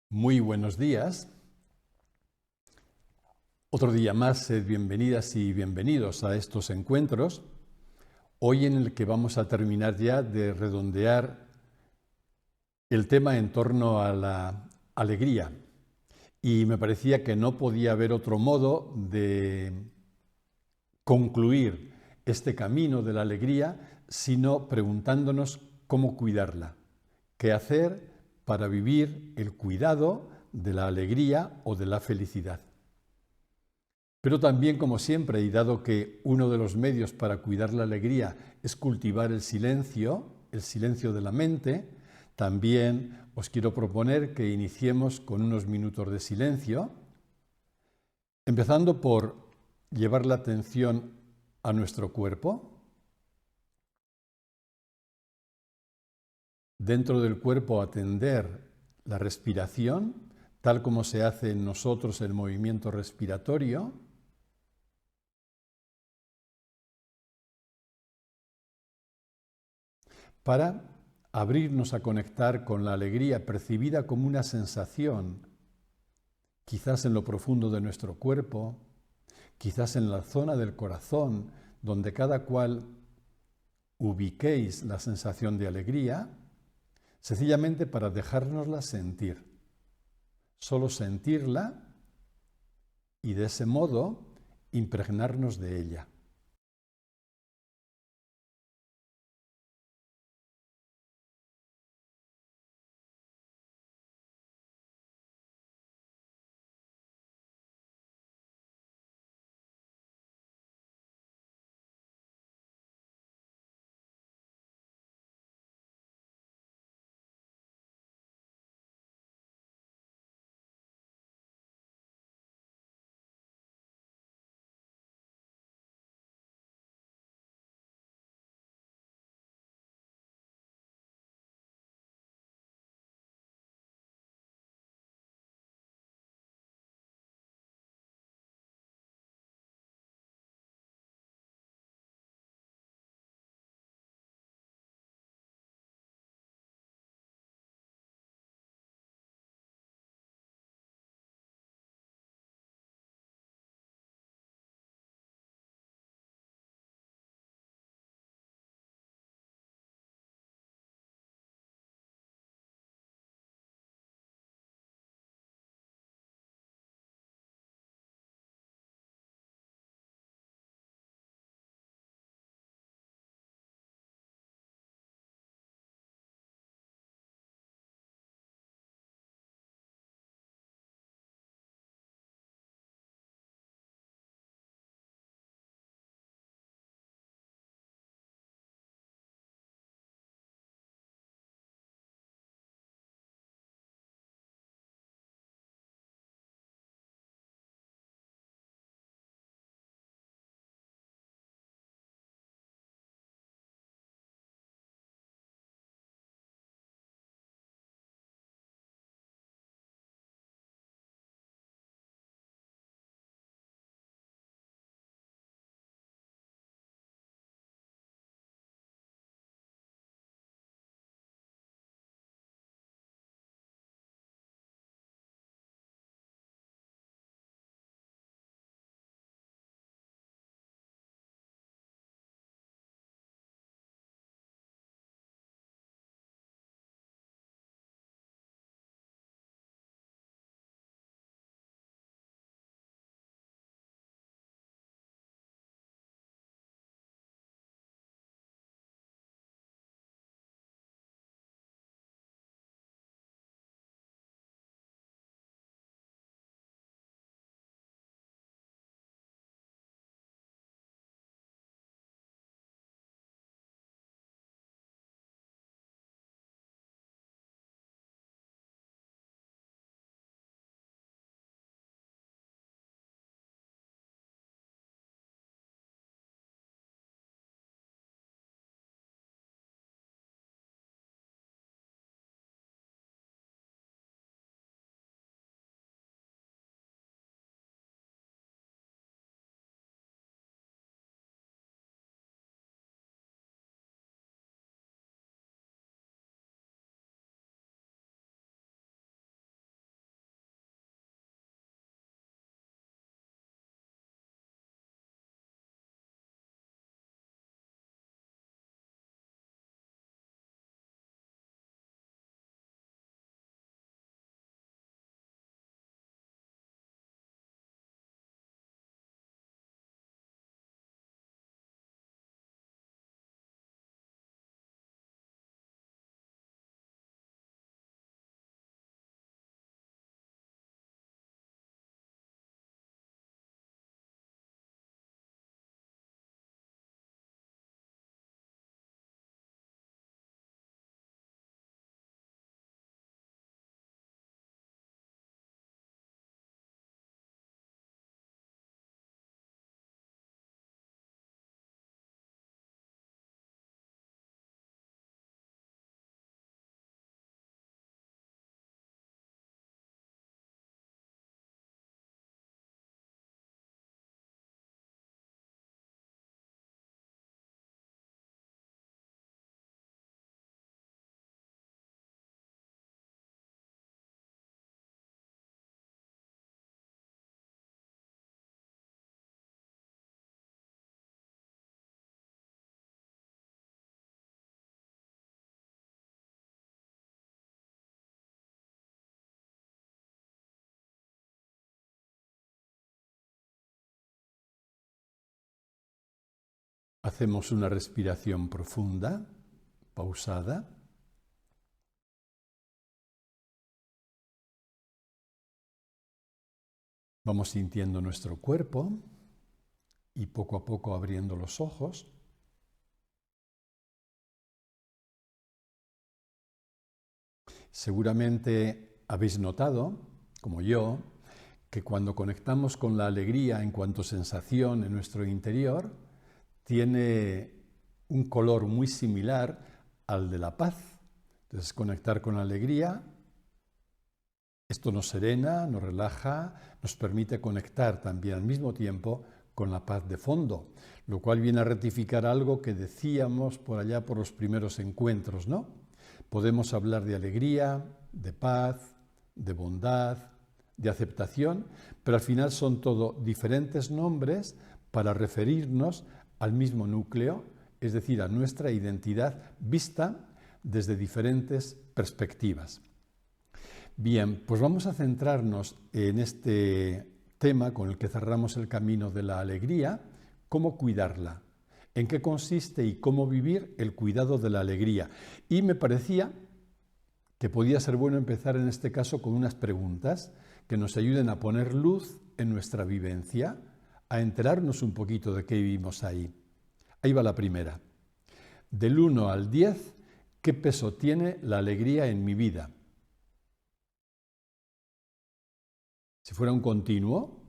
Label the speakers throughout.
Speaker 1: Muy buenos días. Otro día más, sed bienvenidas y bienvenidos a estos encuentros, hoy en el que vamos a terminar ya de redondear el tema en torno a la alegría. Y me parecía que no podía haber otro modo de concluir este camino de la alegría sino preguntándonos cómo cuidarla, qué hacer para vivir el cuidado de la alegría o de la felicidad. Pero también, como siempre, y dado que uno de los medios para cuidar la alegría es cultivar el silencio de la mente, también os quiero proponer que iniciemos con unos minutos de silencio, empezando por llevar la atención a nuestro cuerpo. Dentro del cuerpo atender la respiración, tal como se hace en nosotros el movimiento respiratorio, para abrirnos a conectar con la alegría percibida como una sensación, quizás en lo profundo de nuestro cuerpo, quizás en la zona del corazón, donde cada cual ubiquéis la sensación de alegría, sencillamente para dejárnosla sentir, solo sentirla y de ese modo impregnarnos de ella. Hacemos una respiración profunda, pausada. Vamos sintiendo nuestro cuerpo y poco a poco abriendo los ojos. Seguramente habéis notado, como yo, que cuando conectamos con la alegría en cuanto sensación en nuestro interior, tiene un color muy similar al de la paz. Entonces, conectar con la alegría, esto nos serena, nos relaja, nos permite conectar también al mismo tiempo con la paz de fondo, lo cual viene a rectificar algo que decíamos por allá por los primeros encuentros, ¿no? Podemos hablar de alegría, de paz, de bondad, de aceptación, pero al final son todo diferentes nombres para referirnos al mismo núcleo, es decir, a nuestra identidad vista desde diferentes perspectivas. Bien, pues vamos a centrarnos en este tema con el que cerramos el camino de la alegría, cómo cuidarla, en qué consiste y cómo vivir el cuidado de la alegría. Y me parecía que podía ser bueno empezar en este caso con unas preguntas que nos ayuden a poner luz en nuestra vivencia, a enterarnos un poquito de qué vivimos ahí. Ahí va la primera. Del 1 al 10, ¿qué peso tiene la alegría en mi vida? Si fuera un continuo,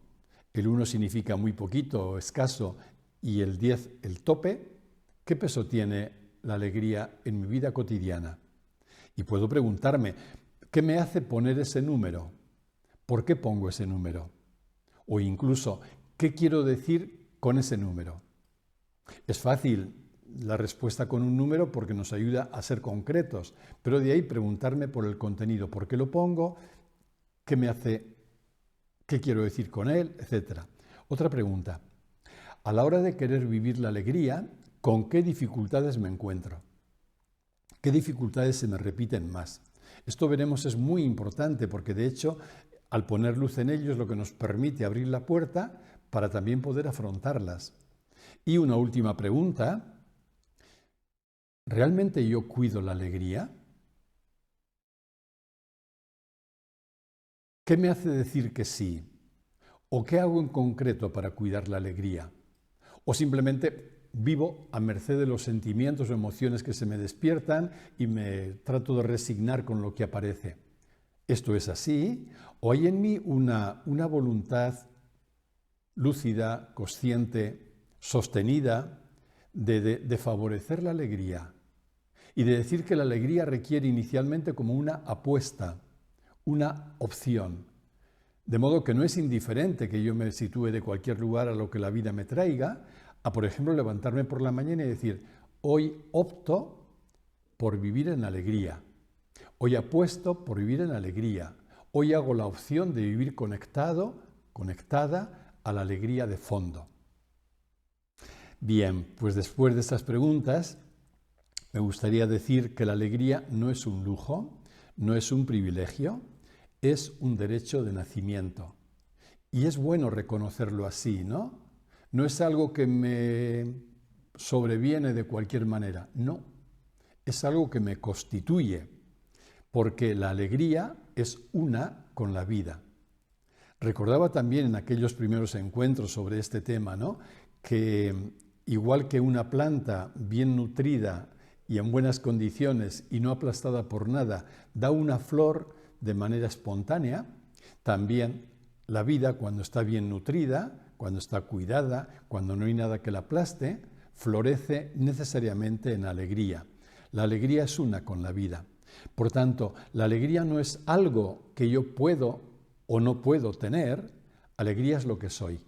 Speaker 1: el 1 significa muy poquito o escaso y el 10 el tope, ¿qué peso tiene la alegría en mi vida cotidiana? Y puedo preguntarme, ¿qué me hace poner ese número? ¿Por qué pongo ese número? O incluso, ¿qué quiero decir con ese número? Es fácil la respuesta con un número porque nos ayuda a ser concretos, pero de ahí preguntarme por el contenido, ¿por qué lo pongo? ¿Qué me hace? ¿Qué quiero decir con él? Etcétera. Otra pregunta. A la hora de querer vivir la alegría, ¿con qué dificultades me encuentro? ¿Qué dificultades se me repiten más? Esto veremos es muy importante porque de hecho al poner luz en ello es lo que nos permite abrir la puerta para también poder afrontarlas. Y una última pregunta. ¿Realmente yo cuido la alegría? ¿Qué me hace decir que sí? ¿O qué hago en concreto para cuidar la alegría? ¿O simplemente vivo a merced de los sentimientos o emociones que se me despiertan y me trato de resignar con lo que aparece? ¿Esto es así? ¿O hay en mí una voluntad lúcida, consciente, sostenida de favorecer la alegría? Y de decir que la alegría requiere inicialmente como una apuesta, una opción. De modo que no es indiferente que yo me sitúe de cualquier lugar a lo que la vida me traiga, a por ejemplo levantarme por la mañana y decir, hoy opto por vivir en alegría, hoy apuesto por vivir en alegría, hoy hago la opción de vivir conectado, conectada a la alegría de fondo. Bien, pues después de estas preguntas, me gustaría decir que la alegría no es un lujo, no es un privilegio, es un derecho de nacimiento. Y es bueno reconocerlo así, ¿no? No es algo que me sobreviene de cualquier manera, no. Es algo que me constituye, porque la alegría es una con la vida. Recordaba también en aquellos primeros encuentros sobre este tema, ¿no? Que igual que una planta bien nutrida y en buenas condiciones y no aplastada por nada, da una flor de manera espontánea, también la vida cuando está bien nutrida, cuando está cuidada, cuando no hay nada que la aplaste, florece necesariamente en alegría. La alegría es una con la vida. Por tanto, la alegría no es algo que yo puedo o no puedo tener, alegría es lo que soy.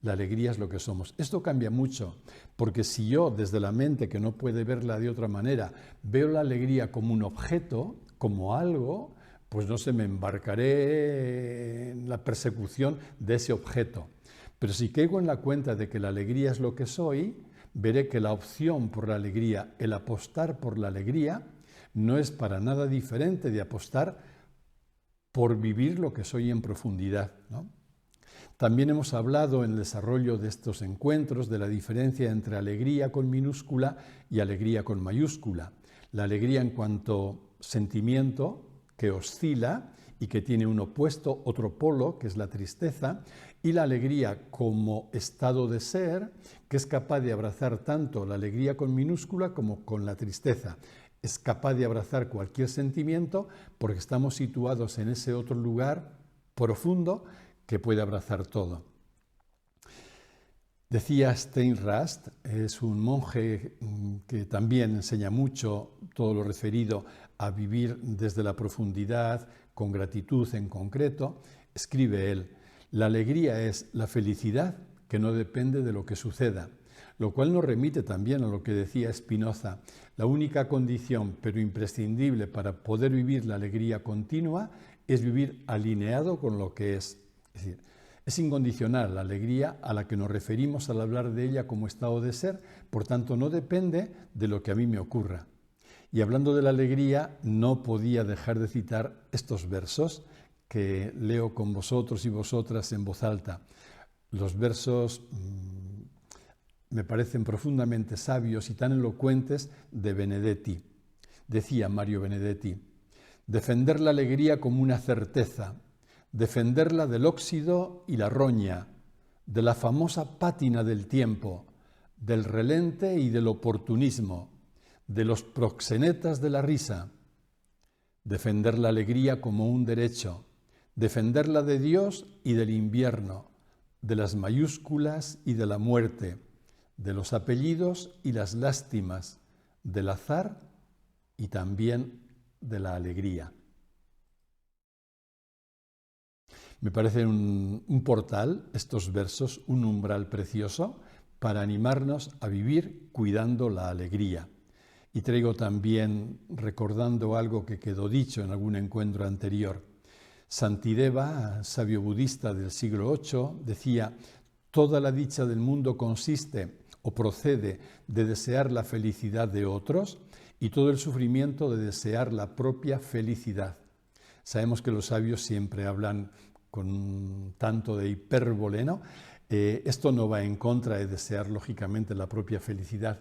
Speaker 1: La alegría es lo que somos. Esto cambia mucho, porque si yo desde la mente que no puede verla de otra manera, veo la alegría como un objeto, como algo, pues no se me embarcaré en la persecución de ese objeto. Pero si caigo en la cuenta de que la alegría es lo que soy, veré que la opción por la alegría, el apostar por la alegría, no es para nada diferente de apostar por vivir lo que soy en profundidad, ¿no? También hemos hablado en el desarrollo de estos encuentros de la diferencia entre alegría con minúscula y alegría con mayúscula. La alegría en cuanto sentimiento que oscila y que tiene un opuesto, otro polo, que es la tristeza, y la alegría como estado de ser, que es capaz de abrazar tanto la alegría con minúscula como con la tristeza. Es capaz de abrazar cualquier sentimiento porque estamos situados en ese otro lugar profundo que puede abrazar todo. Decía Steinrast, es un monje que también enseña mucho todo lo referido a vivir desde la profundidad, con gratitud en concreto, escribe él: la alegría es la felicidad que no depende de lo que suceda, lo cual nos remite también a lo que decía Spinoza: la única condición, pero imprescindible para poder vivir la alegría continua, es vivir alineado con lo que es. Es decir, es incondicional la alegría a la que nos referimos al hablar de ella como estado de ser, por tanto no depende de lo que a mí me ocurra. Y hablando de la alegría, no podía dejar de citar estos versos que leo con vosotros y vosotras en voz alta. Los versos me parecen profundamente sabios y tan elocuentes de Benedetti. Decía Mario Benedetti: defender la alegría como una certeza, defenderla del óxido y la roña, de la famosa pátina del tiempo, del relente y del oportunismo, de los proxenetas de la risa, defender la alegría como un derecho, defenderla de Dios y del invierno, de las mayúsculas y de la muerte, de los apellidos y las lástimas, del azar y también de la alegría. Me parecen un portal, estos versos, un umbral precioso para animarnos a vivir cuidando la alegría. Y traigo también, recordando algo que quedó dicho en algún encuentro anterior, Santideva, sabio budista del siglo VIII, decía: toda la dicha del mundo consiste o procede de desear la felicidad de otros y todo el sufrimiento de desear la propia felicidad. Sabemos que los sabios siempre hablan con un tanto de hipérbole, ¿no? Esto no va en contra de desear, lógicamente, la propia felicidad.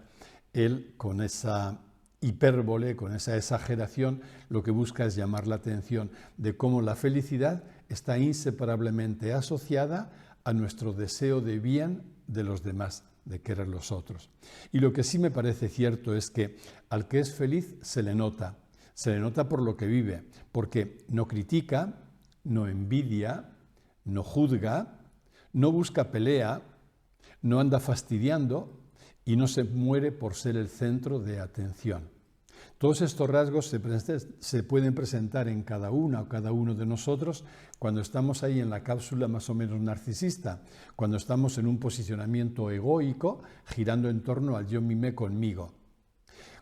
Speaker 1: Él, con esa hipérbole, con esa exageración, lo que busca es llamar la atención de cómo la felicidad está inseparablemente asociada a nuestro deseo de bien de los demás, de querer los otros. Y lo que sí me parece cierto es que al que es feliz se le nota por lo que vive, porque no critica, no envidia, no juzga, no busca pelea, no anda fastidiando y no se muere por ser el centro de atención. Todos estos rasgos se pueden presentar en cada una o cada uno de nosotros cuando estamos ahí en la cápsula más o menos narcisista, cuando estamos en un posicionamiento egoico girando en torno al yo mimé conmigo.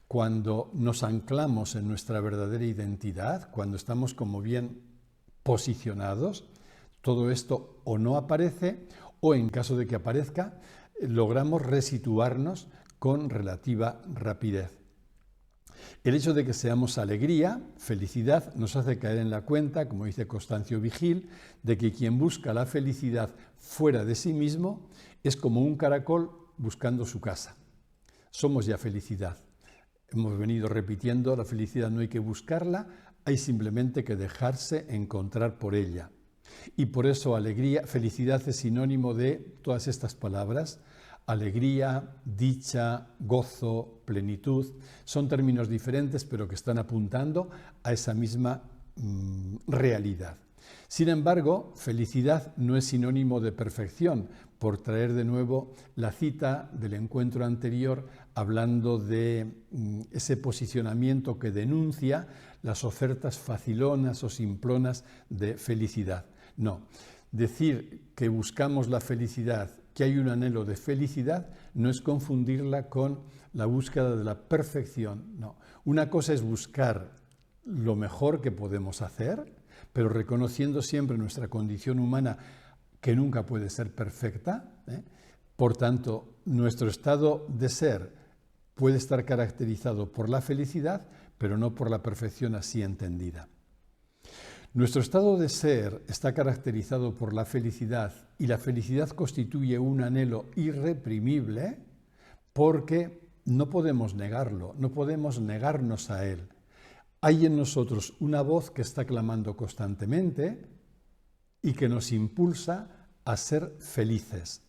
Speaker 1: Cuando nos anclamos en nuestra verdadera identidad, cuando estamos como bien posicionados, todo esto o no aparece o, en caso de que aparezca, logramos resituarnos con relativa rapidez. El hecho de que seamos alegría, felicidad, nos hace caer en la cuenta, como dice Constancio Vigil, de que quien busca la felicidad fuera de sí mismo es como un caracol buscando su casa. Somos ya felicidad. Hemos venido repitiendo, la felicidad no hay que buscarla, hay simplemente que dejarse encontrar por ella. Y por eso alegría, felicidad es sinónimo de todas estas palabras. Alegría, dicha, gozo, plenitud, son términos diferentes pero que están apuntando a esa misma realidad. Sin embargo, felicidad no es sinónimo de perfección, por traer de nuevo la cita del encuentro anterior hablando de ese posicionamiento que denuncia las ofertas facilonas o simplonas de felicidad. No, decir que buscamos la felicidad, que hay un anhelo de felicidad, no es confundirla con la búsqueda de la perfección. No, una cosa es buscar lo mejor que podemos hacer, pero reconociendo siempre nuestra condición humana que nunca puede ser perfecta. Por tanto, nuestro estado de ser puede estar caracterizado por la felicidad, pero no por la perfección así entendida. Nuestro estado de ser está caracterizado por la felicidad y la felicidad constituye un anhelo irreprimible porque no podemos negarlo, no podemos negarnos a él. Hay en nosotros una voz que está clamando constantemente y que nos impulsa a ser felices.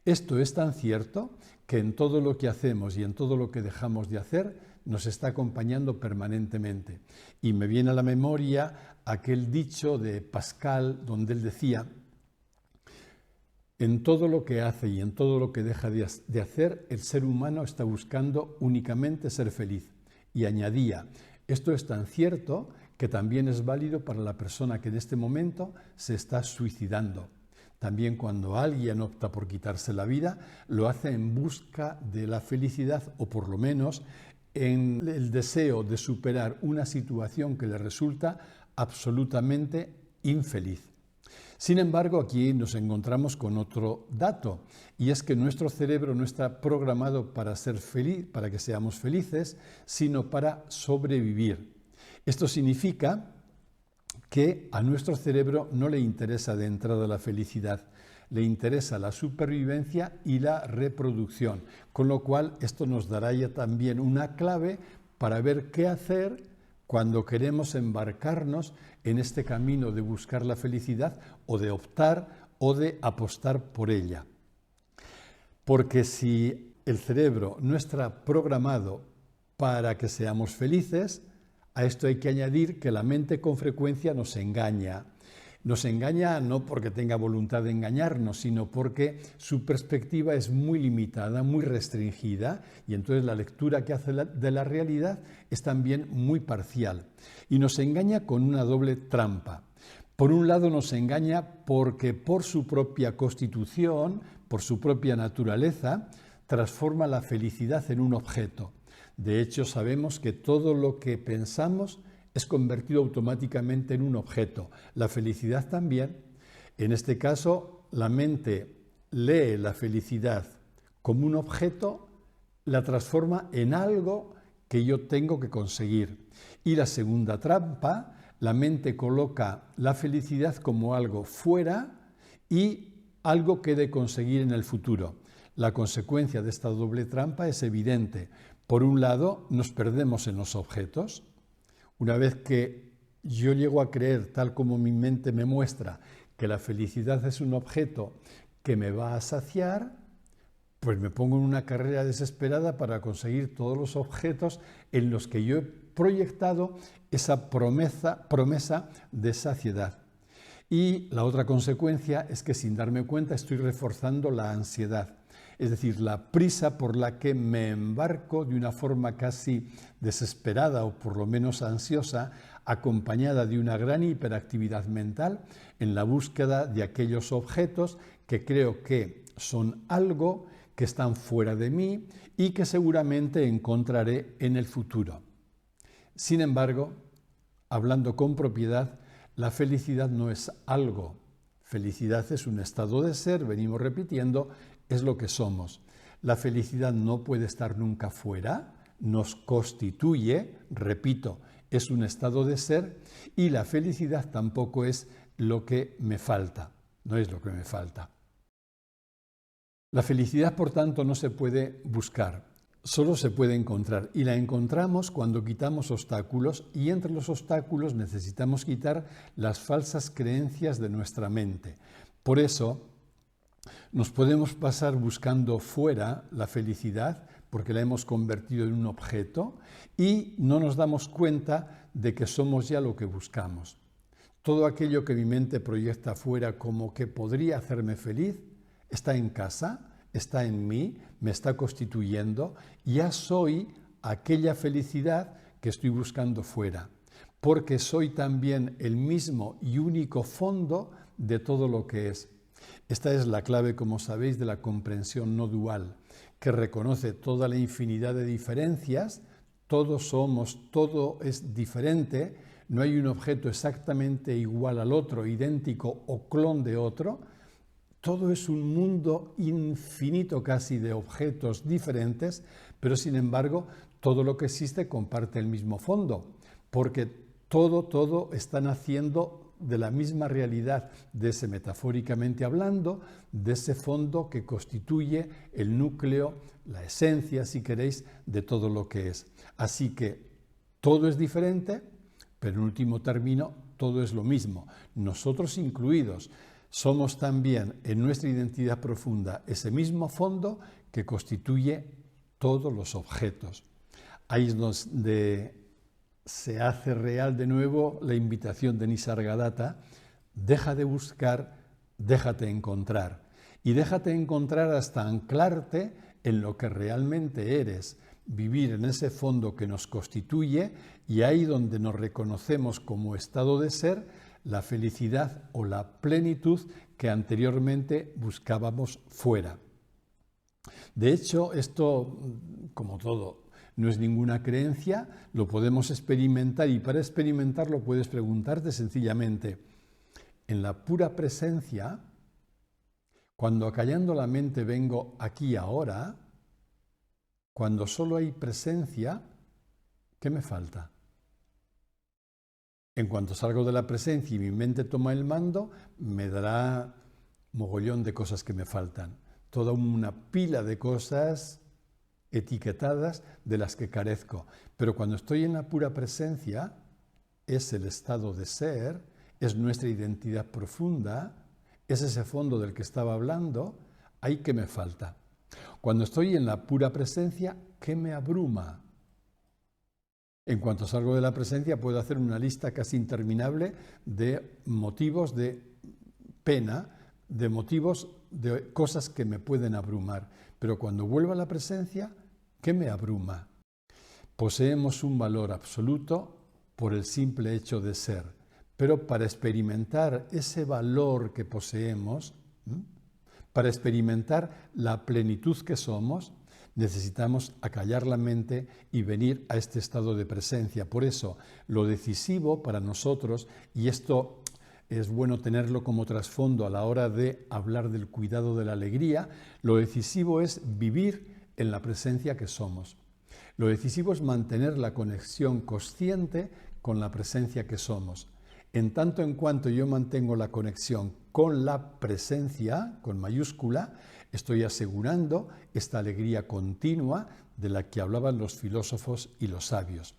Speaker 1: Esto es tan cierto que en todo lo que hacemos y en todo lo que dejamos de hacer nos está acompañando permanentemente. Y me viene a la memoria aquel dicho de Pascal donde él decía: en todo lo que hace y en todo lo que deja de hacer, el ser humano está buscando únicamente ser feliz. Y añadía: esto es tan cierto que también es válido para la persona que en este momento se está suicidando. También cuando alguien opta por quitarse la vida, lo hace en busca de la felicidad o por lo menos en el deseo de superar una situación que le resulta absolutamente infeliz. Sin embargo, aquí nos encontramos con otro dato, y es que nuestro cerebro no está programado para ser feliz, para que seamos felices, sino para sobrevivir. Esto significa que a nuestro cerebro no le interesa de entrada la felicidad, le interesa la supervivencia y la reproducción, con lo cual esto nos dará ya también una clave para ver qué hacer cuando queremos embarcarnos en este camino de buscar la felicidad o de optar o de apostar por ella. Porque si el cerebro no está programado para que seamos felices, a esto hay que añadir que la mente con frecuencia nos engaña. Nos engaña no porque tenga voluntad de engañarnos, sino porque su perspectiva es muy limitada, muy restringida, y entonces la lectura que hace de la realidad es también muy parcial. Y nos engaña con una doble trampa. Por un lado nos engaña porque por su propia constitución, por su propia naturaleza, transforma la felicidad en un objeto. De hecho, sabemos que todo lo que pensamos es convertido automáticamente en un objeto. La felicidad también. En este caso, la mente lee la felicidad como un objeto, la transforma en algo que yo tengo que conseguir. Y la segunda trampa, la mente coloca la felicidad como algo fuera y algo que he de conseguir en el futuro. La consecuencia de esta doble trampa es evidente. Por un lado, nos perdemos en los objetos. Una vez que yo llego a creer, tal como mi mente me muestra, que la felicidad es un objeto que me va a saciar, pues me pongo en una carrera desesperada para conseguir todos los objetos en los que yo he proyectado esa promesa de saciedad. Y la otra consecuencia es que sin darme cuenta estoy reforzando la ansiedad. Es decir, la prisa por la que me embarco de una forma casi desesperada o por lo menos ansiosa, acompañada de una gran hiperactividad mental en la búsqueda de aquellos objetos que creo que son algo que están fuera de mí y que seguramente encontraré en el futuro. Sin embargo, hablando con propiedad, la felicidad no es algo. Felicidad es un estado de ser, venimos repitiendo, es lo que somos. La felicidad no puede estar nunca fuera, nos constituye, repito, es un estado de ser, y la felicidad tampoco es lo que me falta, no es lo que me falta. La felicidad, por tanto, no se puede buscar, solo se puede encontrar, y la encontramos cuando quitamos obstáculos, y entre los obstáculos necesitamos quitar las falsas creencias de nuestra mente. Por eso, nos podemos pasar buscando fuera la felicidad porque la hemos convertido en un objeto y no nos damos cuenta de que somos ya lo que buscamos. Todo aquello que mi mente proyecta fuera como que podría hacerme feliz está en casa, está en mí, me está constituyendo, ya soy aquella felicidad que estoy buscando fuera, porque soy también el mismo y único fondo de todo lo que es. Esta es la clave, como sabéis, de la comprensión no dual, que reconoce toda la infinidad de diferencias, todos somos, todo es diferente, no hay un objeto exactamente igual al otro, idéntico o clon de otro, todo es un mundo infinito casi de objetos diferentes, pero sin embargo todo lo que existe comparte el mismo fondo, porque todo está naciendo de la misma realidad, de ese, metafóricamente hablando, de ese fondo que constituye el núcleo, la esencia, si queréis, de todo lo que es. Así que todo es diferente, pero en último término todo es lo mismo. Nosotros incluidos somos también en nuestra identidad profunda ese mismo fondo que constituye todos los objetos. Ahí es donde se hace real de nuevo la invitación de Nisargadatta: deja de buscar, déjate encontrar. Y déjate encontrar hasta anclarte en lo que realmente eres, vivir en ese fondo que nos constituye, y ahí donde nos reconocemos como estado de ser, la felicidad o la plenitud que anteriormente buscábamos fuera. De hecho, esto, como todo, no es ninguna creencia, lo podemos experimentar, y para experimentarlo puedes preguntarte sencillamente: en la pura presencia, cuando acallando la mente vengo aquí ahora, cuando solo hay presencia, ¿qué me falta? En cuanto salgo de la presencia y mi mente toma el mando, me dará mogollón de cosas que me faltan. Toda una pila de cosas etiquetadas de las que carezco. Pero cuando estoy en la pura presencia, es el estado de ser, es nuestra identidad profunda, es ese fondo del que estaba hablando. Ahí que me falta. Cuando estoy en la pura presencia, ¿qué me abruma? En cuanto salgo de la presencia, puedo hacer una lista casi interminable de motivos de pena, de motivos de cosas que me pueden abrumar. Pero cuando vuelvo a la presencia, ¿qué me abruma? Poseemos un valor absoluto por el simple hecho de ser. Pero para experimentar ese valor que poseemos, para experimentar la plenitud que somos, necesitamos acallar la mente y venir a este estado de presencia. Por eso, lo decisivo para nosotros, y esto es bueno tenerlo como trasfondo a la hora de hablar del cuidado de la alegría, lo decisivo es vivir en la presencia que somos. Lo decisivo es mantener la conexión consciente con la presencia que somos. En tanto en cuanto yo mantengo la conexión con la presencia, con mayúscula, estoy asegurando esta alegría continua de la que hablaban los filósofos y los sabios.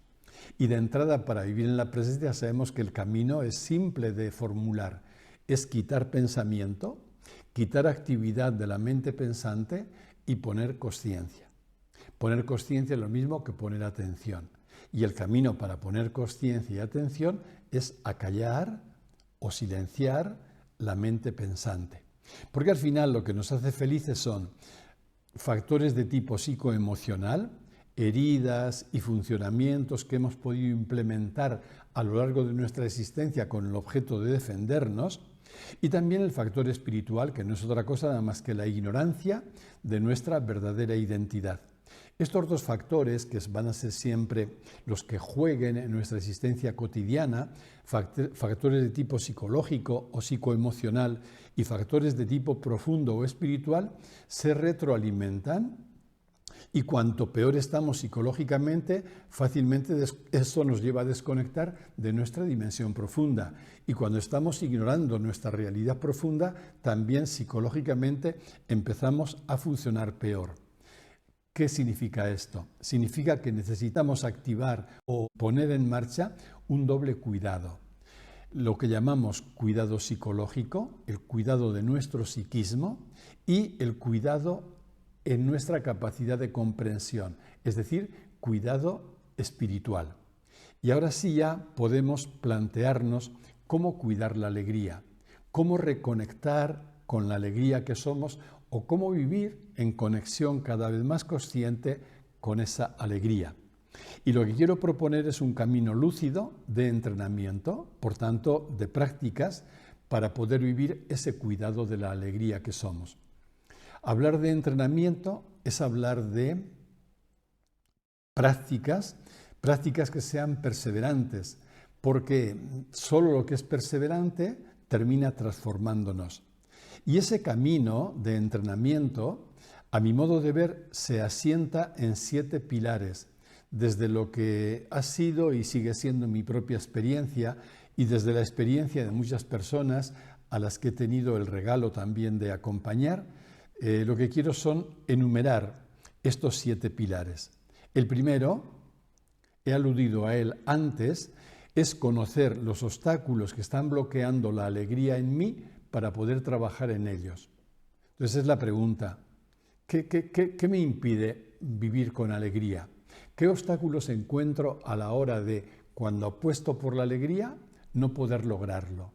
Speaker 1: Y de entrada, para vivir en la presencia, sabemos que el camino es simple de formular. Es quitar pensamiento, quitar actividad de la mente pensante y poner consciencia. Poner consciencia es lo mismo que poner atención. Y el camino para poner consciencia y atención es acallar o silenciar la mente pensante. Porque al final lo que nos hace felices son factores de tipo psicoemocional, heridas y funcionamientos que hemos podido implementar a lo largo de nuestra existencia con el objeto de defendernos, y también el factor espiritual, que no es otra cosa nada más que la ignorancia de nuestra verdadera identidad. Estos dos factores, que van a ser siempre los que jueguen en nuestra existencia cotidiana, factores de tipo psicológico o psicoemocional y factores de tipo profundo o espiritual, se retroalimentan, y cuanto peor estamos psicológicamente, fácilmente esto nos lleva a desconectar de nuestra dimensión profunda. Y cuando estamos ignorando nuestra realidad profunda, también psicológicamente empezamos a funcionar peor. ¿Qué significa esto? Significa que necesitamos activar o poner en marcha un doble cuidado. Lo que llamamos cuidado psicológico, el cuidado de nuestro psiquismo, y el cuidado en nuestra capacidad de comprensión, es decir, cuidado espiritual. Y ahora sí ya podemos plantearnos cómo cuidar la alegría, cómo reconectar con la alegría que somos, o cómo vivir en conexión cada vez más consciente con esa alegría. Y lo que quiero proponer es un camino lúcido de entrenamiento, por tanto, de prácticas, para poder vivir ese cuidado de la alegría que somos. Hablar de entrenamiento es hablar de prácticas que sean perseverantes, porque solo lo que es perseverante termina transformándonos. Y ese camino de entrenamiento, a mi modo de ver, se asienta en 7 pilares, desde lo que ha sido y sigue siendo mi propia experiencia y desde la experiencia de muchas personas a las que he tenido el regalo también de acompañar, lo que quiero son enumerar estos 7 pilares. El primero, he aludido a él antes, es conocer los obstáculos que están bloqueando la alegría en mí para poder trabajar en ellos. Entonces es la pregunta, ¿qué me impide vivir con alegría? ¿Qué obstáculos encuentro a la hora de, cuando apuesto por la alegría, no poder lograrlo?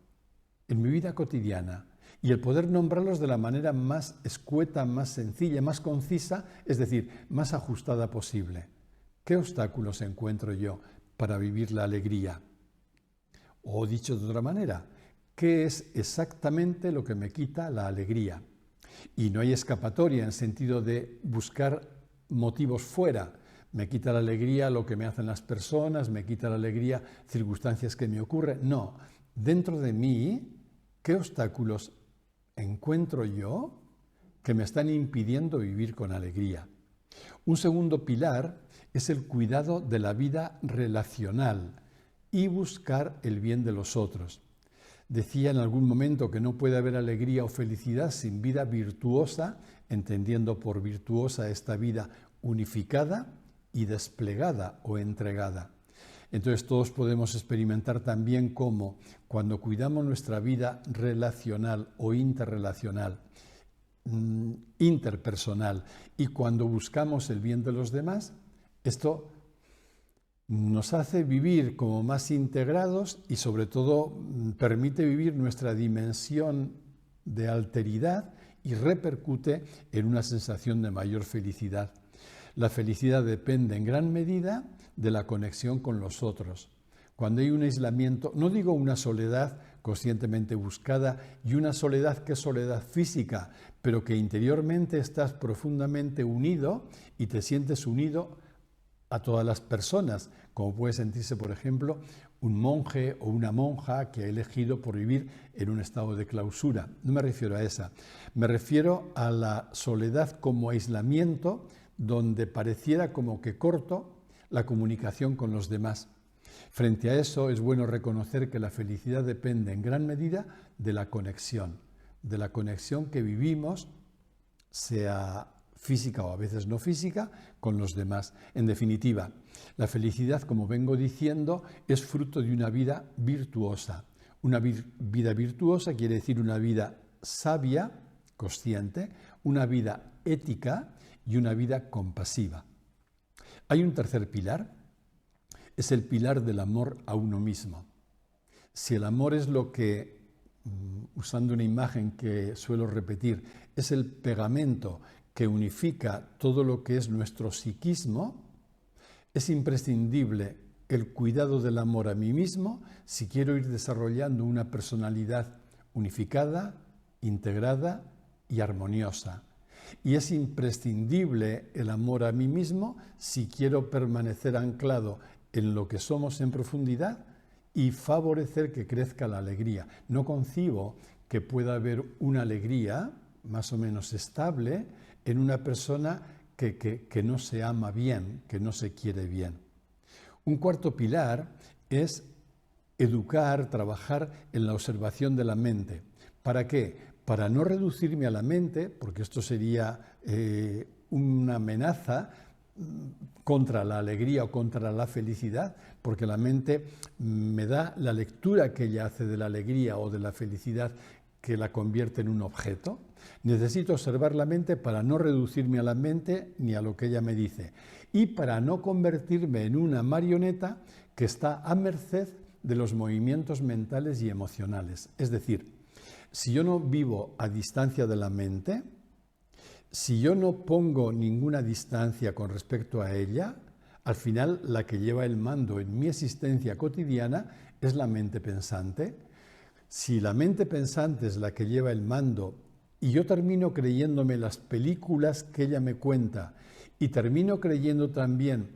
Speaker 1: En mi vida cotidiana. Y el poder nombrarlos de la manera más escueta, más sencilla, más concisa, es decir, más ajustada posible. ¿Qué obstáculos encuentro yo para vivir la alegría? O dicho de otra manera, ¿qué es exactamente lo que me quita la alegría? Y no hay escapatoria en sentido de buscar motivos fuera. Me quita la alegría lo que me hacen las personas, me quita la alegría circunstancias que me ocurren. No, dentro de mí, ¿qué obstáculos encuentro yo que me están impidiendo vivir con alegría? Un segundo pilar es el cuidado de la vida relacional y buscar el bien de los otros. Decía en algún momento que no puede haber alegría o felicidad sin vida virtuosa, entendiendo por virtuosa esta vida unificada y desplegada o entregada. Entonces todos podemos experimentar también cómo cuando cuidamos nuestra vida relacional o interrelacional, interpersonal, y cuando buscamos el bien de los demás, esto nos hace vivir como más integrados y sobre todo permite vivir nuestra dimensión de alteridad y repercute en una sensación de mayor felicidad. La felicidad depende en gran medida de la conexión con los otros. Cuando hay un aislamiento, no digo una soledad conscientemente buscada y una soledad que es soledad física, pero que interiormente estás profundamente unido y te sientes unido a todas las personas, como puede sentirse, por ejemplo, un monje o una monja que ha elegido por vivir en un estado de clausura. No me refiero a esa, me refiero a la soledad como aislamiento donde pareciera como que corto la comunicación con los demás. Frente a eso es bueno reconocer que la felicidad depende en gran medida de la conexión que vivimos, sea física o a veces no física, con los demás. En definitiva, la felicidad, como vengo diciendo, es fruto de una vida virtuosa. Una vida virtuosa quiere decir una vida sabia, consciente, una vida ética y una vida compasiva. Hay un tercer pilar, es el pilar del amor a uno mismo. Si el amor es lo que, usando una imagen que suelo repetir, es el pegamento que unifica todo lo que es nuestro psiquismo, es imprescindible el cuidado del amor a mí mismo si quiero ir desarrollando una personalidad unificada, integrada y armoniosa. Y es imprescindible el amor a mí mismo si quiero permanecer anclado en lo que somos en profundidad y favorecer que crezca la alegría. No concibo que pueda haber una alegría más o menos estable en una persona que no se ama bien, que no se quiere bien. Un cuarto pilar es educar, trabajar en la observación de la mente. ¿Para qué? Para no reducirme a la mente, porque esto sería una amenaza contra la alegría o contra la felicidad, porque la mente me da la lectura que ella hace de la alegría o de la felicidad que la convierte en un objeto. Necesito observar la mente para no reducirme a la mente ni a lo que ella me dice y para no convertirme en una marioneta que está a merced de los movimientos mentales y emocionales. Es decir, si yo no vivo a distancia de la mente, si yo no pongo ninguna distancia con respecto a ella, al final la que lleva el mando en mi existencia cotidiana es la mente pensante. Si la mente pensante es la que lleva el mando y yo termino creyéndome las películas que ella me cuenta y termino creyendo también,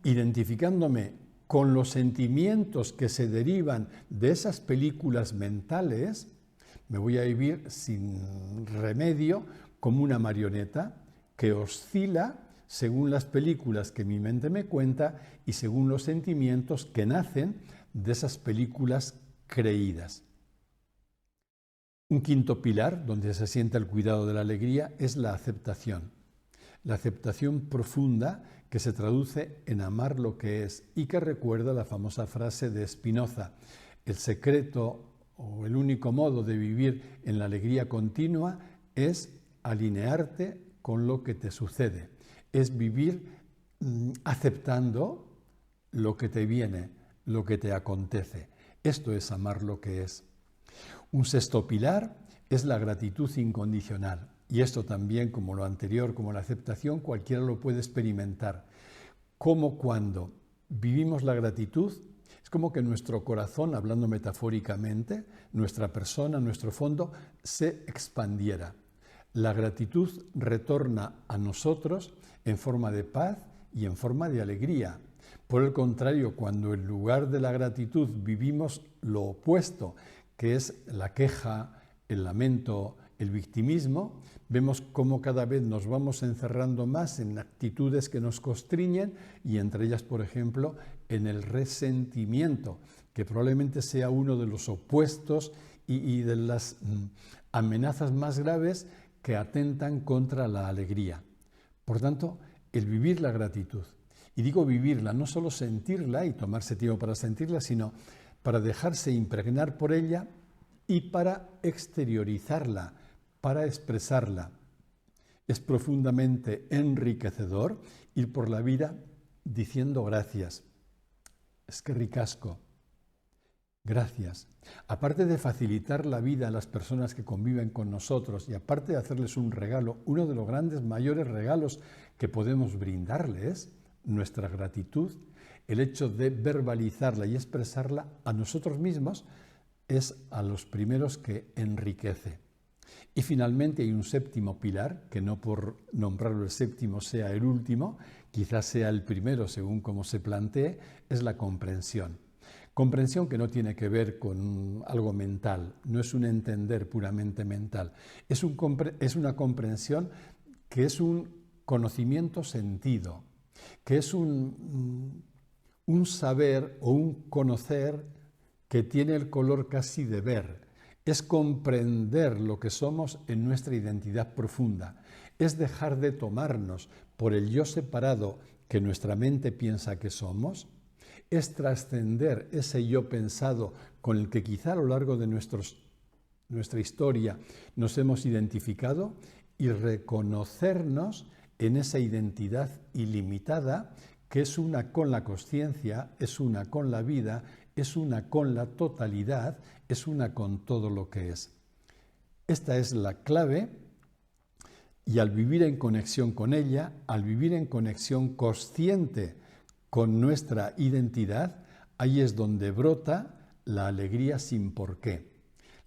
Speaker 1: identificándome con los sentimientos que se derivan de esas películas mentales, me voy a vivir sin remedio como una marioneta que oscila según las películas que mi mente me cuenta y según los sentimientos que nacen de esas películas creídas. Un quinto pilar, donde se asienta el cuidado de la alegría, es la aceptación. La aceptación profunda que se traduce en amar lo que es y que recuerda la famosa frase de Spinoza: el secreto o el único modo de vivir en la alegría continua es alinearte con lo que te sucede, es vivir aceptando lo que te viene, lo que te acontece. Esto es amar lo que es. Un sexto pilar es la gratitud incondicional. Y esto también, como lo anterior, como la aceptación, cualquiera lo puede experimentar. Como cuando vivimos la gratitud, es como que nuestro corazón, hablando metafóricamente, nuestra persona, nuestro fondo, se expandiera. La gratitud retorna a nosotros en forma de paz y en forma de alegría. Por el contrario, cuando en lugar de la gratitud vivimos lo opuesto, que es la queja, el lamento, el victimismo, vemos cómo cada vez nos vamos encerrando más en actitudes que nos constriñen y entre ellas, por ejemplo, en el resentimiento, que probablemente sea uno de los opuestos y de las amenazas más graves que atentan contra la alegría. Por tanto, el vivir la gratitud. Y digo vivirla, no solo sentirla y tomarse tiempo para sentirla, sino para dejarse impregnar por ella y para exteriorizarla, para expresarla. Es profundamente enriquecedor ir por la vida diciendo gracias. Es que ricasco. Gracias. Aparte de facilitar la vida a las personas que conviven con nosotros y aparte de hacerles un regalo, uno de los grandes, mayores regalos que podemos brindarles, nuestra gratitud, el hecho de verbalizarla y expresarla a nosotros mismos, es a los primeros que enriquece. Y finalmente hay un séptimo pilar, que no por nombrarlo el séptimo sea el último, quizás sea el primero según cómo se plantee, es la comprensión. Comprensión que no tiene que ver con algo mental, no es un entender puramente mental, es una comprensión que es un conocimiento sentido, que es un saber o un conocer que tiene el color casi de ver. Es comprender lo que somos en nuestra identidad profunda. Es dejar de tomarnos por el yo separado que nuestra mente piensa que somos. Es trascender ese yo pensado con el que quizá a lo largo de nuestra historia nos hemos identificado y reconocernos en esa identidad ilimitada que es una con la consciencia, es una con la vida, es una con la totalidad, es una con todo lo que es. Esta es la clave y al vivir en conexión con ella, al vivir en conexión consciente con nuestra identidad, ahí es donde brota la alegría sin porqué.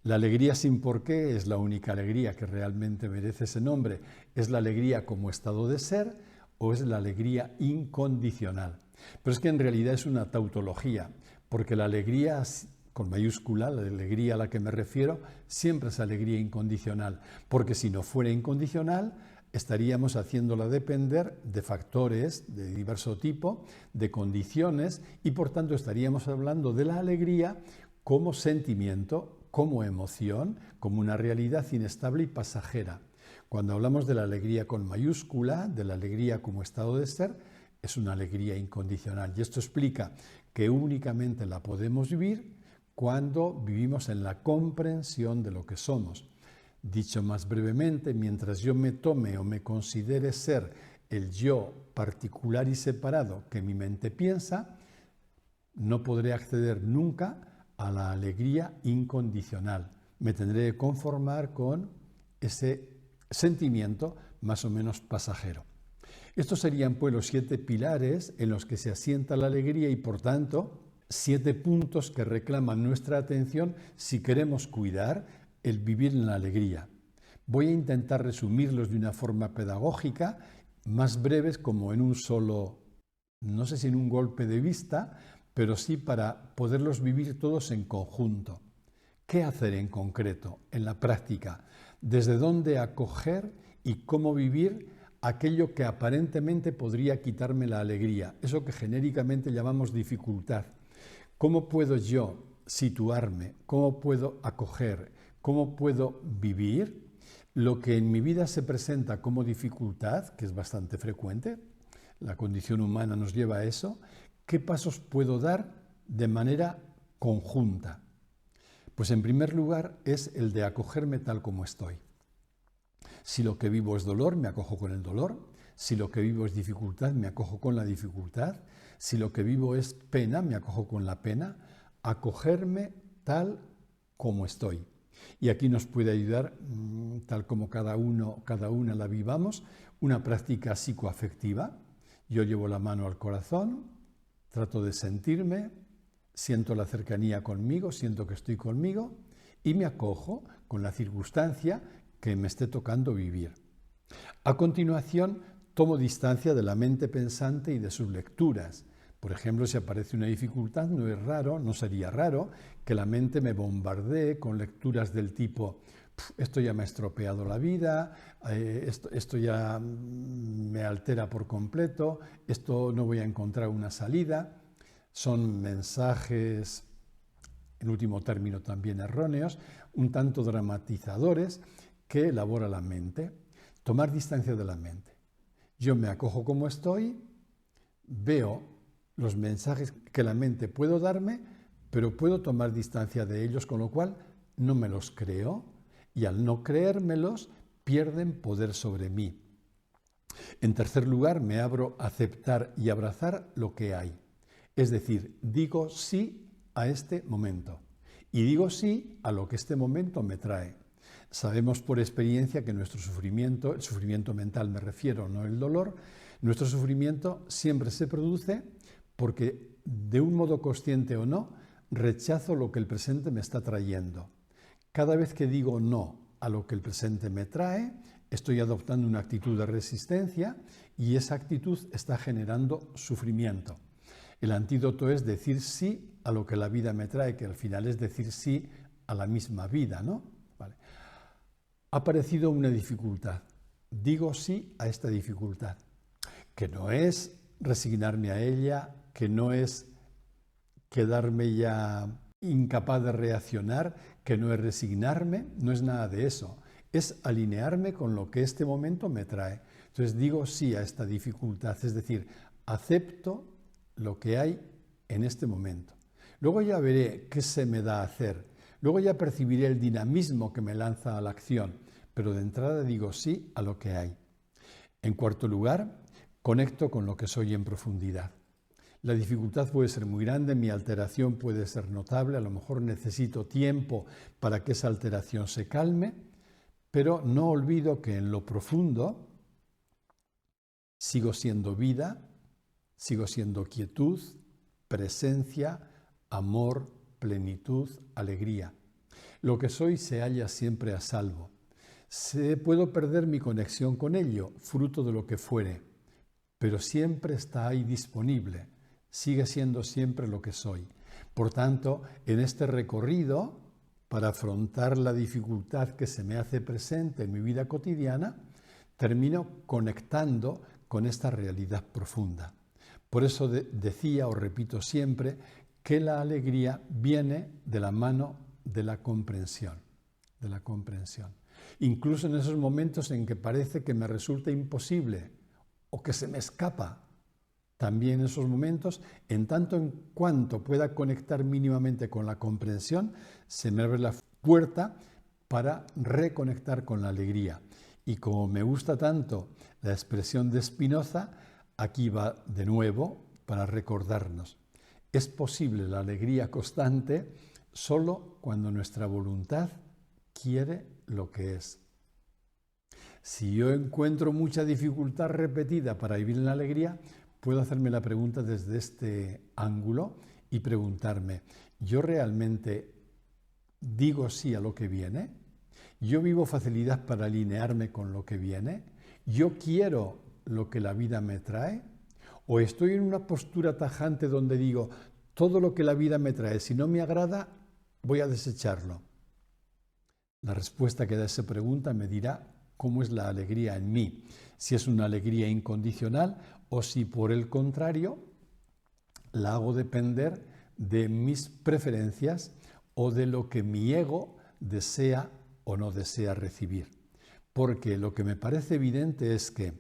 Speaker 1: La alegría sin porqué es la única alegría que realmente merece ese nombre. Es la alegría como estado de ser o es la alegría incondicional. Pero es que en realidad es una tautología, porque la alegría con mayúscula, la alegría a la que me refiero, siempre es alegría incondicional, porque si no fuera incondicional, estaríamos haciéndola depender de factores de diverso tipo, de condiciones, y por tanto estaríamos hablando de la alegría como sentimiento, como emoción, como una realidad inestable y pasajera. Cuando hablamos de la alegría con mayúscula, de la alegría como estado de ser, es una alegría incondicional. Y esto explica que únicamente la podemos vivir cuando vivimos en la comprensión de lo que somos. Dicho más brevemente, mientras yo me tome o me considere ser el yo particular y separado que mi mente piensa, no podré acceder nunca a la alegría incondicional. Me tendré que conformar con ese sentimiento más o menos pasajero. Estos serían pues los 7 pilares en los que se asienta la alegría y por tanto 7 puntos que reclaman nuestra atención si queremos cuidar el vivir en la alegría. Voy a intentar resumirlos de una forma pedagógica, más breves como en un solo, no sé si en un golpe de vista, pero sí para poderlos vivir todos en conjunto. ¿Qué hacer en concreto, en la práctica? ¿Desde dónde acoger y cómo vivir aquello que aparentemente podría quitarme la alegría, eso que genéricamente llamamos dificultad. ¿Cómo puedo yo situarme? ¿Cómo puedo acoger? ¿Cómo puedo vivir lo que en mi vida se presenta como dificultad, que es bastante frecuente? La condición humana nos lleva a eso. ¿Qué pasos puedo dar de manera conjunta? Pues en primer lugar es el de acogerme tal como estoy. Si lo que vivo es dolor, me acojo con el dolor. Si lo que vivo es dificultad, me acojo con la dificultad. Si lo que vivo es pena, me acojo con la pena. Acogerme tal como estoy. Y aquí nos puede ayudar, tal como cada una la vivamos, una práctica psicoafectiva. Yo llevo la mano al corazón, trato de sentirme, siento la cercanía conmigo, siento que estoy conmigo y me acojo con la circunstancia que me esté tocando vivir. A continuación, tomo distancia de la mente pensante y de sus lecturas. Por ejemplo, si aparece una dificultad, no sería raro que la mente me bombardee con lecturas del tipo esto ya me ha estropeado la vida, esto ya me altera por completo, esto no voy a encontrar una salida. Son mensajes, en último término también erróneos, un tanto dramatizadores que elabora la mente. Tomar distancia de la mente. Yo me acojo como estoy, veo los mensajes que la mente puedo darme, pero puedo tomar distancia de ellos, con lo cual no me los creo y al no creérmelos pierden poder sobre mí. En tercer lugar, me abro a aceptar y abrazar lo que hay. Es decir, digo sí a este momento y digo sí a lo que este momento me trae. Sabemos por experiencia que nuestro sufrimiento, el sufrimiento mental me refiero, no el dolor, nuestro sufrimiento siempre se produce porque de un modo consciente o no, rechazo lo que el presente me está trayendo. Cada vez que digo no a lo que el presente me trae, estoy adoptando una actitud de resistencia y esa actitud está generando sufrimiento. El antídoto es decir sí a lo que la vida me trae, que al final es decir sí a la misma vida, ¿no? Vale. Ha aparecido una dificultad. Digo sí a esta dificultad, que no es resignarme a ella, que no es quedarme ya incapaz de reaccionar, que no es resignarme, no es nada de eso. Es alinearme con lo que este momento me trae. Entonces digo sí a esta dificultad, es decir, acepto lo que hay en este momento. Luego ya veré qué se me da a hacer. Luego ya percibiré el dinamismo que me lanza a la acción, pero de entrada digo sí a lo que hay. En cuarto lugar, conecto con lo que soy en profundidad. La dificultad puede ser muy grande, mi alteración puede ser notable, a lo mejor necesito tiempo para que esa alteración se calme, pero no olvido que en lo profundo sigo siendo vida, sigo siendo quietud, presencia, amor, plenitud, alegría. Lo que soy se halla siempre a salvo. Puedo perder mi conexión con ello, fruto de lo que fuere, pero siempre está ahí disponible, sigue siendo siempre lo que soy. Por tanto, en este recorrido, para afrontar la dificultad que se me hace presente en mi vida cotidiana, termino conectando con esta realidad profunda. Por eso decía o repito siempre que la alegría viene de la mano de la comprensión, Incluso en esos momentos en que parece que me resulta imposible o que se me escapa, también en esos momentos, en tanto en cuanto pueda conectar mínimamente con la comprensión, se me abre la puerta para reconectar con la alegría. Y como me gusta tanto la expresión de Spinoza, aquí va de nuevo para recordarnos. Es posible la alegría constante solo cuando nuestra voluntad quiere lo que es. Si yo encuentro mucha dificultad repetida para vivir en la alegría, puedo hacerme la pregunta desde este ángulo y preguntarme, ¿yo realmente digo sí a lo que viene? ¿Yo vivo facilidad para alinearme con lo que viene? ¿Yo quiero lo que la vida me trae? ¿O estoy en una postura tajante donde digo, todo lo que la vida me trae, si no me agrada, voy a desecharlo? La respuesta que da esa pregunta me dirá cómo es la alegría en mí, si es una alegría incondicional o si por el contrario la hago depender de mis preferencias o de lo que mi ego desea o no desea recibir. Porque lo que me parece evidente es que,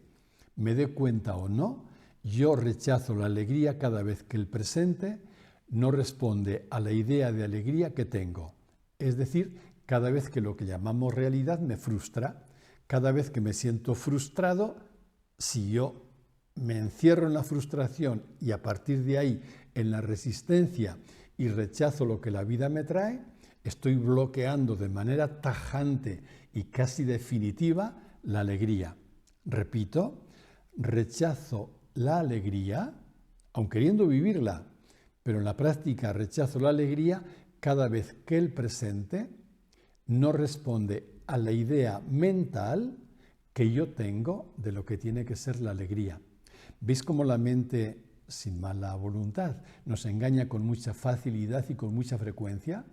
Speaker 1: me dé cuenta o no, yo rechazo la alegría cada vez que el presente no responde a la idea de alegría que tengo. Es decir, cada vez que lo que llamamos realidad me frustra, cada vez que me siento frustrado, si yo me encierro en la frustración y a partir de ahí en la resistencia y rechazo lo que la vida me trae, estoy bloqueando de manera tajante y casi definitiva la alegría. Repito, rechazo la alegría, aun queriendo vivirla, pero en la práctica rechazo la alegría cada vez que el presente no responde a la idea mental que yo tengo de lo que tiene que ser la alegría. ¿Veis cómo la mente, sin mala voluntad, nos engaña con mucha facilidad y con mucha frecuencia?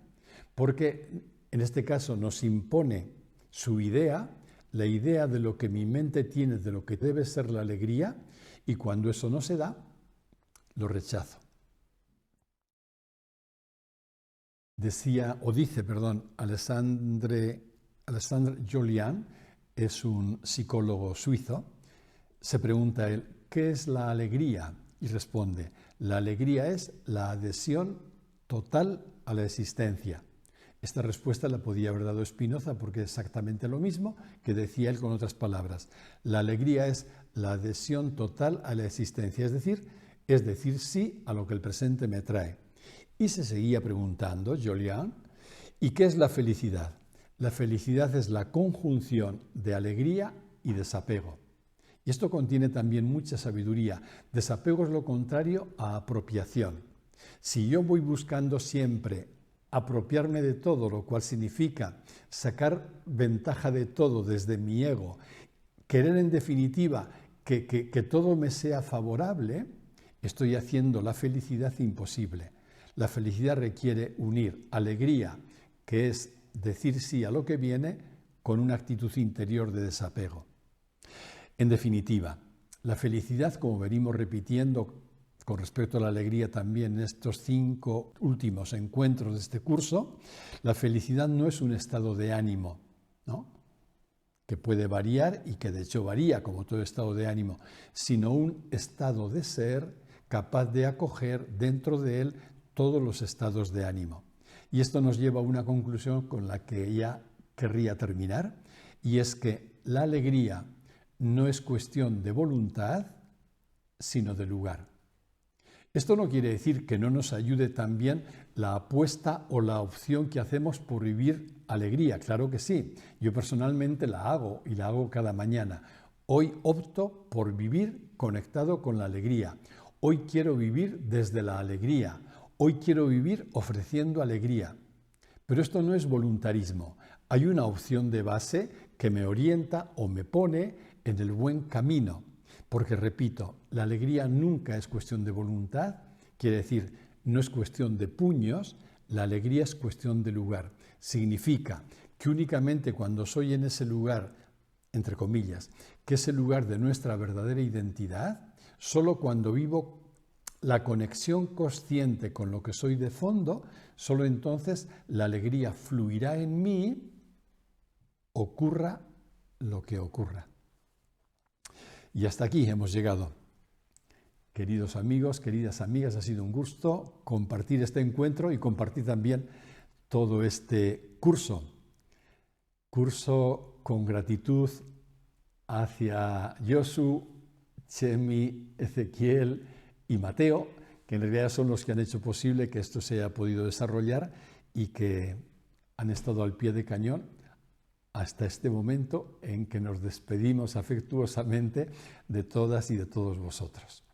Speaker 1: Porque en este caso nos impone su idea, la idea de lo que mi mente tiene de lo que debe ser la alegría, y cuando eso no se da, lo rechazo. Dice, Alexandre Jolian, es un psicólogo suizo, se pregunta él, ¿qué es la alegría? Y responde, la alegría es la adhesión total a la existencia. Esta respuesta la podía haber dado Spinoza porque es exactamente lo mismo que decía él con otras palabras. La alegría es la adhesión total a la existencia, es decir sí a lo que el presente me trae. Y se seguía preguntando, Jolian, ¿y qué es la felicidad? La felicidad es la conjunción de alegría y desapego. Y esto contiene también mucha sabiduría. Desapego es lo contrario a apropiación. Si yo voy buscando siempre apropiarme de todo, lo cual significa sacar ventaja de todo desde mi ego, querer en definitiva que todo me sea favorable, estoy haciendo la felicidad imposible. La felicidad requiere unir alegría, que es decir sí a lo que viene, con una actitud interior de desapego. En definitiva, la felicidad, como venimos repitiendo con respecto a la alegría también en estos 5 últimos encuentros de este curso, la felicidad no es un estado de ánimo, ¿no?, que puede variar y que de hecho varía como todo estado de ánimo, sino un estado de ser capaz de acoger dentro de él todos los estados de ánimo. Y esto nos lleva a una conclusión con la que ya querría terminar, y es que la alegría no es cuestión de voluntad, sino de lugar. Esto no quiere decir que no nos ayude también la apuesta o la opción que hacemos por vivir alegría. Claro que sí. Yo personalmente la hago y la hago cada mañana. Hoy opto por vivir conectado con la alegría. Hoy quiero vivir desde la alegría. Hoy quiero vivir ofreciendo alegría. Pero esto no es voluntarismo. Hay una opción de base que me orienta o me pone en el buen camino. Porque, repito, la alegría nunca es cuestión de voluntad, quiere decir, no es cuestión de puños, la alegría es cuestión de lugar. Significa que únicamente cuando soy en ese lugar, entre comillas, que es el lugar de nuestra verdadera identidad, solo cuando vivo la conexión consciente con lo que soy de fondo, solo entonces la alegría fluirá en mí, ocurra lo que ocurra. Y hasta aquí hemos llegado. Queridos amigos, queridas amigas, ha sido un gusto compartir este encuentro y compartir también todo este curso. Curso con gratitud hacia Josu, Chemi, Ezequiel y Mateo, que en realidad son los que han hecho posible que esto se haya podido desarrollar y que han estado al pie de cañón hasta este momento en que nos despedimos afectuosamente de todas y de todos vosotros.